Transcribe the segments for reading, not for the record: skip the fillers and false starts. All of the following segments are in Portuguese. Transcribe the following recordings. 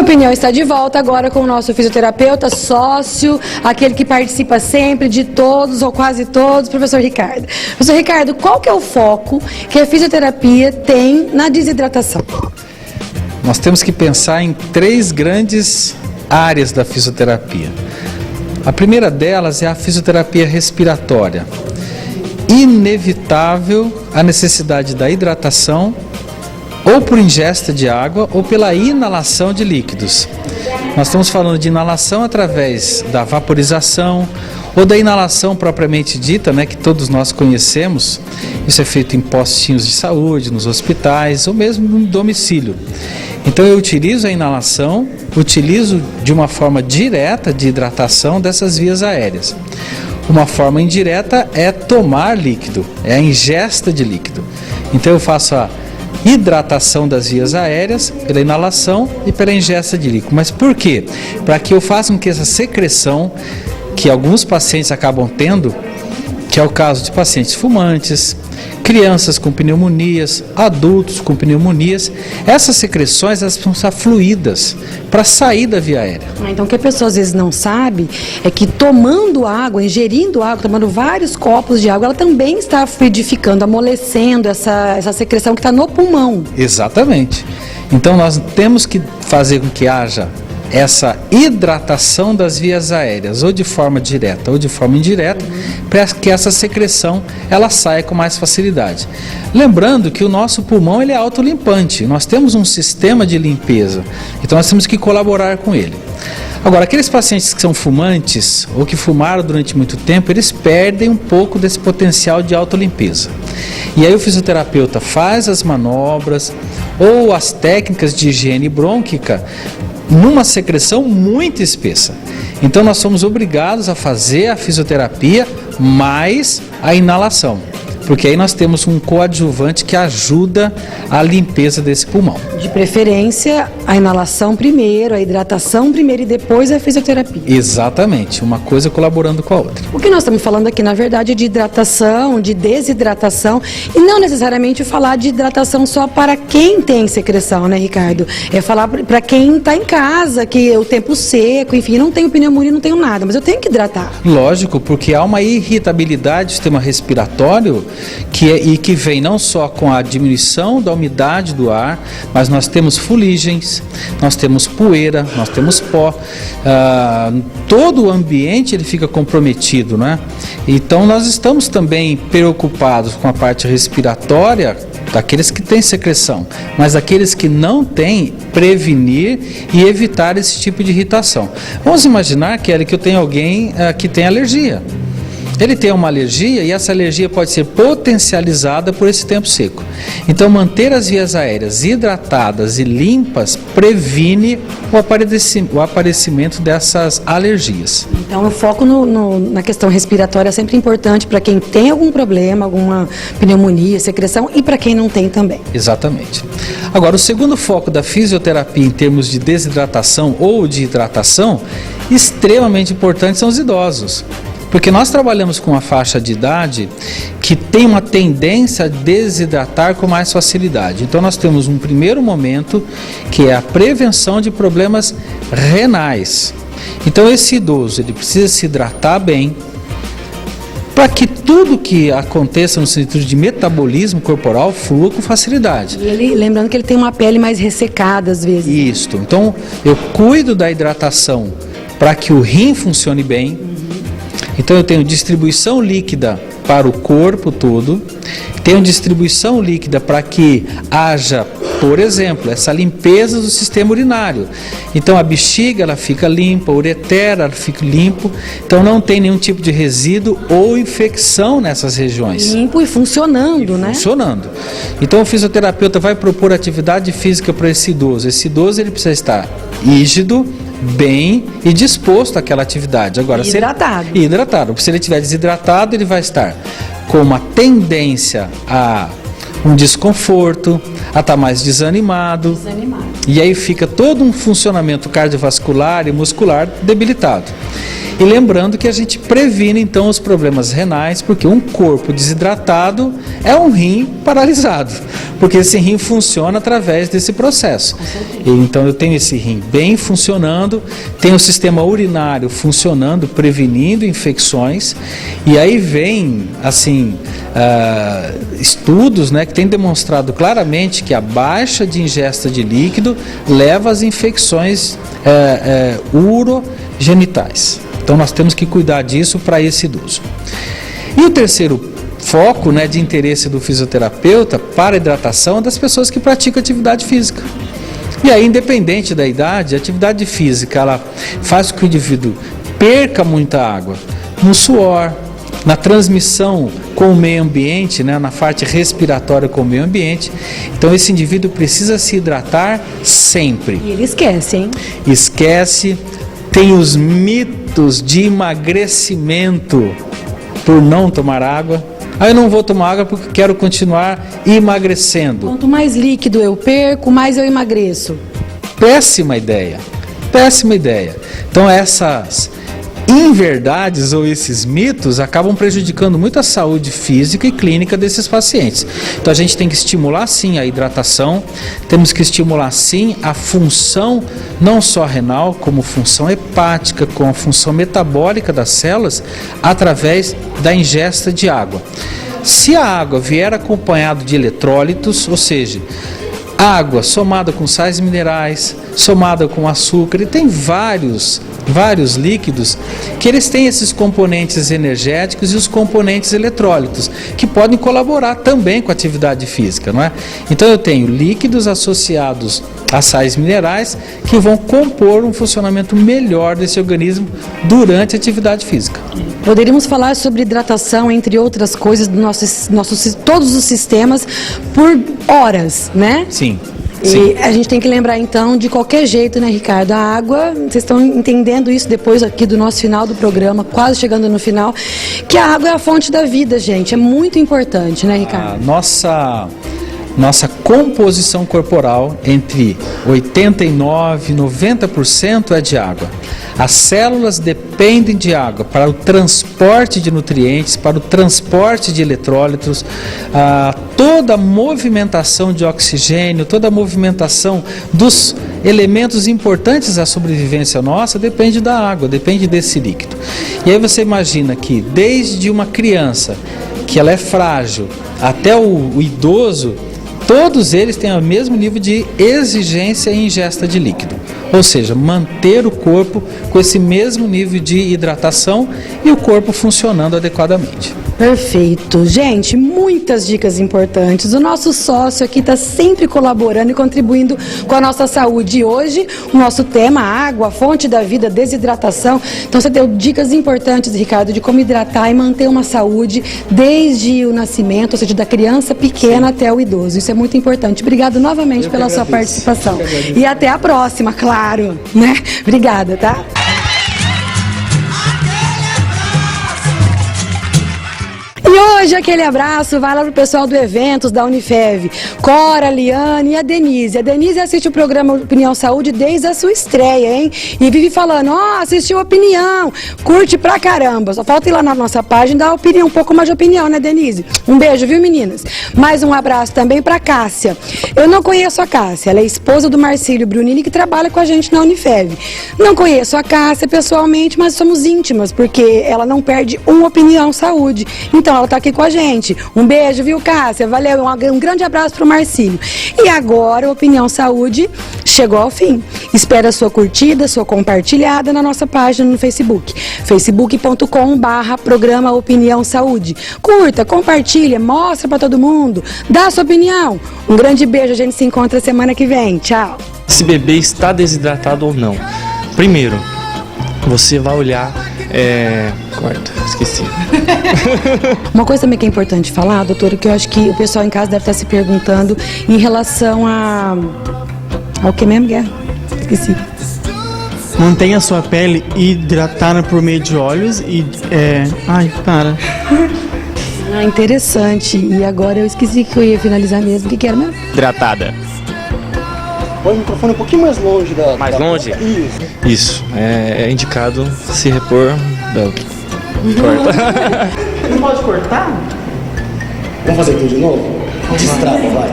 Opinião está de volta agora com o nosso fisioterapeuta, sócio, aquele que participa sempre de todos ou quase todos, professor Ricardo. Professor Ricardo, qual que é o foco que a fisioterapia tem na desidratação? Nós temos que pensar em 3 grandes áreas da fisioterapia. A primeira delas é a fisioterapia respiratória. Inevitável a necessidade da hidratação, ou por ingesta de água, ou pela inalação de líquidos. Nós estamos falando de inalação através da vaporização, ou da inalação propriamente dita, que todos nós conhecemos. Isso é feito em postinhos de saúde, nos hospitais, ou mesmo no domicílio. Então eu utilizo a inalação, utilizo de uma forma direta de hidratação dessas vias aéreas. Uma forma indireta é tomar líquido, é a ingesta de líquido. Então eu faço a hidratação das vias aéreas pela inalação e pela ingesta de líquido. Mas por quê? Para que eu faça com que essa secreção, que alguns pacientes acabam tendo, que é o caso de pacientes fumantes, crianças com pneumonias, adultos com pneumonias, essas secreções elas precisam estar fluídas para sair da via aérea. Então o que a pessoa às vezes não sabe é que tomando água, ingerindo água, tomando vários copos de água, ela também está fluidificando, amolecendo essa secreção que está no pulmão. Exatamente. Então nós temos que fazer com que haja essa hidratação das vias aéreas, ou de forma direta ou de forma indireta, para que essa secreção ela saia com mais facilidade. Lembrando que o nosso pulmão ele é autolimpante, nós temos um sistema de limpeza, então nós temos que colaborar com ele. Agora, aqueles pacientes que são fumantes ou que fumaram durante muito tempo, eles perdem um pouco desse potencial de autolimpeza. E aí o fisioterapeuta faz as manobras ou as técnicas de higiene brônquica numa secreção muito espessa. Então nós somos obrigados a fazer a fisioterapia mais a inalação, porque aí nós temos um coadjuvante que ajuda a limpeza desse pulmão. De preferência, a inalação primeiro, a hidratação primeiro e depois a fisioterapia. Exatamente, uma coisa colaborando com a outra. O que nós estamos falando aqui, na verdade, é de hidratação, de desidratação, e não necessariamente falar de hidratação só para quem tem secreção, né, Ricardo? É falar para quem está em casa, que o tempo seco, enfim, não tenho pneumonia, não tenho nada, mas eu tenho que hidratar. Lógico, porque há uma irritabilidade do sistema respiratório que vem não só com a diminuição da umidade do ar, mas nós temos fuligens, nós temos poeira, nós temos pó, todo o ambiente ele fica comprometido, né? Então nós estamos também preocupados com a parte respiratória daqueles que têm secreção, mas aqueles que não têm, prevenir e evitar esse tipo de irritação. Vamos imaginar, Kelly, que eu tenho alguém que tem alergia. Ele tem uma alergia e essa alergia pode ser potencializada por esse tempo seco. Então, manter as vias aéreas hidratadas e limpas previne o aparecimento dessas alergias. Então, o foco na questão respiratória é sempre importante para quem tem algum problema, alguma pneumonia, secreção, e para quem não tem também. Exatamente. Agora, o segundo foco da fisioterapia em termos de desidratação ou de hidratação, extremamente importante, são os idosos. Porque nós trabalhamos com uma faixa de idade que tem uma tendência a desidratar com mais facilidade. Então nós temos um primeiro momento que é a prevenção de problemas renais. Então esse idoso ele precisa se hidratar bem para que tudo que aconteça no sentido de metabolismo corporal flua com facilidade. E lembrando que ele tem uma pele mais ressecada às vezes. Isso. Então eu cuido da hidratação para que o rim funcione bem. Então eu tenho distribuição líquida para o corpo todo, tenho distribuição líquida para que haja, por exemplo, essa limpeza do sistema urinário. Então a bexiga ela fica limpa, a ureter ela fica limpo, então não tem nenhum tipo de resíduo ou infecção nessas regiões. Limpo e funcionando, né? Funcionando. Então o fisioterapeuta vai propor atividade física para esse idoso. Esse idoso ele precisa estar rígido, bem e disposto àquela atividade. Agora, hidratado. Se ele estiver desidratado, ele vai estar com uma tendência a um desconforto, a estar mais desanimado. E aí fica todo um funcionamento cardiovascular e muscular debilitado. E lembrando que a gente previne então os problemas renais, porque um corpo desidratado é um rim paralisado, porque esse rim funciona através desse processo. Então eu tenho esse rim bem funcionando, tenho o sistema urinário funcionando, prevenindo infecções, e aí vem assim estudos, né, que têm demonstrado claramente que a baixa de ingesta de líquido leva às infecções urogenitais. Então nós temos que cuidar disso para esse idoso. E o terceiro foco, né, de interesse do fisioterapeuta para a hidratação é das pessoas que praticam atividade física. E aí, independente da idade, a atividade física ela faz com que o indivíduo perca muita água no suor, na transmissão com o meio ambiente, né, na parte respiratória com o meio ambiente. Então esse indivíduo precisa se hidratar sempre. E ele esquece, hein? Esquece, tem os mitos de emagrecimento por não tomar água. Aí eu não vou tomar água porque quero continuar emagrecendo. Quanto mais líquido eu perco, mais eu emagreço. Péssima ideia, péssima ideia. Então essas inverdades ou esses mitos acabam prejudicando muito a saúde física e clínica desses pacientes. Então a gente tem que estimular sim a hidratação, temos que estimular sim a função não só renal, como função hepática, com a função metabólica das células através da ingesta de água. Se a água vier acompanhado de eletrólitos, ou seja, água somada com sais minerais, somada com açúcar, e tem vários líquidos que eles têm esses componentes energéticos e os componentes eletrólitos, que podem colaborar também com a atividade física, não é? Então eu tenho líquidos associados a sais minerais que vão compor um funcionamento melhor desse organismo durante a atividade física. Poderíamos falar sobre hidratação, entre outras coisas, do todos os sistemas por horas, né? Sim. E a gente tem que lembrar então, de qualquer jeito, né, Ricardo? A água, vocês estão entendendo isso depois aqui do nosso final do programa, quase chegando no final, que a água é a fonte da vida, gente. É muito importante, né, Ricardo? A nossa composição corporal, entre 89% e 90% é de água. As células dependem de água para o transporte de nutrientes, para o transporte de eletrólitos, toda a movimentação de oxigênio, toda a movimentação dos elementos importantes à sobrevivência nossa depende da água, depende desse líquido. E aí você imagina que desde uma criança, que ela é frágil, até o idoso, todos eles têm o mesmo nível de exigência em ingesta de líquido. Ou seja, manter o corpo com esse mesmo nível de hidratação e o corpo funcionando adequadamente. Perfeito. Gente, muitas dicas importantes. O nosso sócio aqui está sempre colaborando e contribuindo com a nossa saúde. E hoje, o nosso tema, água, fonte da vida, desidratação. Então, você deu dicas importantes, Ricardo, de como hidratar e manter uma saúde desde o nascimento, ou seja, da criança pequena até o idoso. Isso é muito importante. Obrigado novamente pela sua participação. E até a próxima, claro, né? Obrigada, tá? E hoje aquele abraço vai lá pro pessoal do Eventos da Unifev, Cora, Liane e a Denise. A Denise assiste o programa Opinião Saúde desde a sua estreia, hein? E vive falando, assistiu Opinião, curte pra caramba. Só falta ir lá na nossa página e dar opinião, um pouco mais de opinião, né, Denise? Um beijo, viu, meninas? Mais um abraço também pra Cássia. Eu não conheço a Cássia, ela é esposa do Marcílio Brunini, que trabalha com a gente na Unifev. Não conheço a Cássia pessoalmente, mas somos íntimas, porque ela não perde uma Opinião Saúde. Então, ela está aqui com a gente. Um beijo, viu, Cássia? Valeu, um grande abraço para o Marcílio. E agora, a Opinião Saúde chegou ao fim. Espero a sua curtida, sua compartilhada na nossa página no Facebook. facebook.com/programa Opinião Saúde. Curta, compartilha, mostra para todo mundo, dá a sua opinião. Um grande beijo, a gente se encontra semana que vem. Tchau. Se bebê está desidratado ou não. Primeiro, você vai olhar... esqueci. Uma coisa também que é importante falar, doutora, que eu acho que o pessoal em casa deve estar se perguntando em relação ao que mesmo, Guerra? Esqueci. Mantenha a sua pele hidratada por meio de óleos e... interessante. E agora eu esqueci que eu ia finalizar mesmo. O que era mesmo? Hidratada. Põe o microfone um pouquinho mais longe da... Mais longe? boca. Isso. Isso, é indicado se repor. Corta. Não pode cortar? Vamos fazer tudo de novo? Destrava, vai.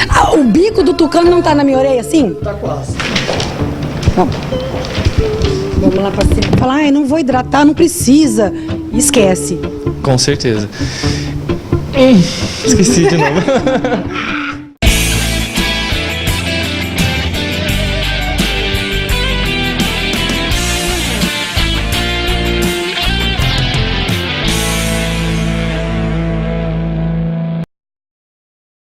Ah, o bico do tucano não tá na minha orelha assim? Tá quase. Vamos lá pra cima. Falar, ai, não vou hidratar, não precisa. Esquece. Com certeza. Esqueci de novo.